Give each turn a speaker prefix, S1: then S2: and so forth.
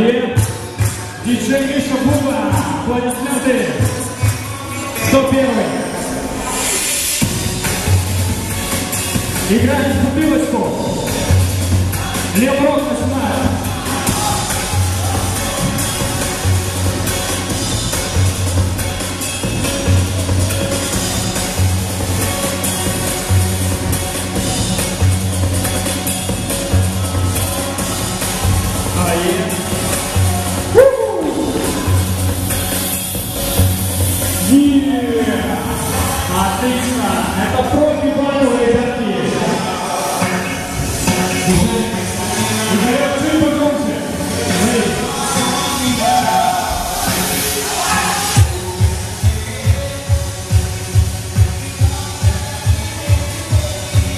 S1: Ае, диджей Миша Буба, аплодисменты. Кто первый? Играем в бутылочку. Леврок начинает.
S2: Отлично!